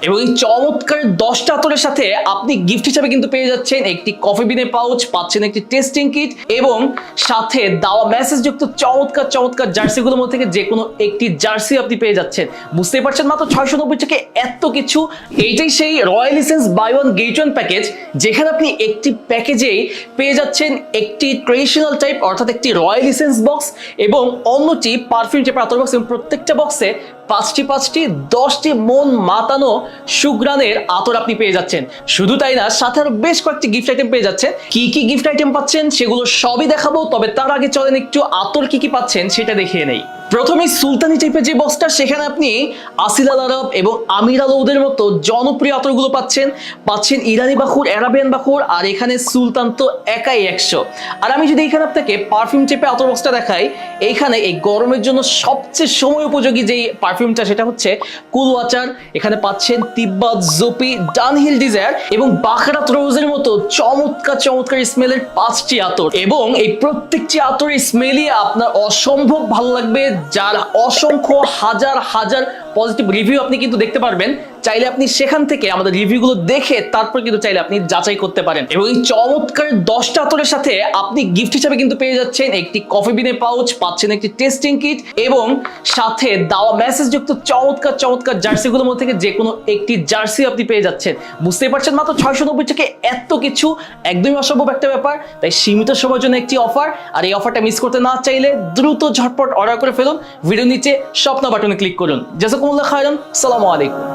এবং এই চমৎকার 10টা আতরের সাথে আপনি গিফট হিসেবে কিন্তু পেয়ে যাচ্ছেন একটি কফি বিনের পাউচ, পাচ্ছেন একটি টেস্টিং কিট এবং সাথে দেওয়া মেসেজ যুক্ত চমৎকার চমৎকার জার্সিগুলোর মধ্যে থেকে যে কোনো একটি জার্সি আপনি পেয়ে যাচ্ছেন। বুঝতেই পারছেন মাত্র 690 টাকায় এত কিছু। এইটাই সেই royal licence buy one get one package, যেখানে আপনি একটি প্যাকেজেই পেয়ে যাচ্ছেন একটি ট্রেডিশনাল টাইপ অর্থাৎ একটি রয়্যাল লিসেন্স বক্স এবং অন্যটি পারফিউম টাইপের আতর বক্স, এবং প্রত্যেকটা বক্সে 10টি মন মাতানো সুগ্রানের আতর আপনি পেয়ে যাচ্ছেন। শুধু তাই না, সাথে আরো বেশ কয়েকটি গিফট আইটেম পেয়ে যাচ্ছেন। কি কি গিফট আইটেম পাচ্ছেন সেগুলো সবই দেখাবো, তবে তার আগে চলেন একটু আতর কি কি পাচ্ছেন সেটা দেখিয়ে নেই। প্রথমেই সুলতানি টাইপের যে বক্সটা, সেখানে আপনি আসিল আল আরব এবং আমির আল উদের মতো জনপ্রিয় আতরগুলো পাচ্ছেন ইরানি বাখুর, অ্যারাবিয়ান বাখুর, আর এখানে সুলতান তো একাই 100। আর আমি যদি এখানে আপনাকে পারফিউম টাইপের আতর বক্সটা দেখাই, এইখানে এই গরমের জন্য সবচেয়ে সময় উপযোগী যেই পারফিউমটা সেটা হচ্ছে কুল ওয়াটার। এখানে পাচ্ছেন তিব্বত, জোপি, ডানহিল ডিজায়ার এবং বাখরাত রোজের মতো চমৎকার চমৎকার স্মেলের 5টি আতর, এবং এই প্রত্যেকটি আতরের স্মেলই আপনার অসম্ভব ভালো লাগবে, যার অসংখ্য হাজার হাজার পজিটিভ রিভিউ আপনি কিন্তু দেখতে পারবেন। চাইলে আপনি সেখান থেকে আমাদের রিভিউগুলো দেখে তারপর কিন্তু চাইলে আপনি যাচাই করতে পারেন। এবং এই চমৎকার 10টা আতরের সাথে আপনি গিফট হিসেবে কিন্তু পেয়ে যাচ্ছেন একটি কফি বিনের পাউচ, পাচ্ছেন একটি টেস্টিং কিট এবং সাথে দেওয়া মেসেজ যুক্ত চমৎকার চমৎকার জার্সিগুলোর মধ্যে থেকে যে কোনো একটি জার্সি আপনি পেয়ে যাচ্ছেন। বুঝতেই পারছেন মাত্র 690 টাকায় এত কিছু একদমই অসম্ভব একটা ব্যাপার। তাই সীমিত সময়ের জন্য একটি অফার, আর এই অফারটা মিস করতে না চাইলে দ্রুত ঝটপট অর্ডার করে ফেলুন। ভিডিও নিচে স্বপ্ন বাটনে ক্লিক করুন। জাযাকুমুল্লাহ খায়রান, আসসালামু আলাইকুম।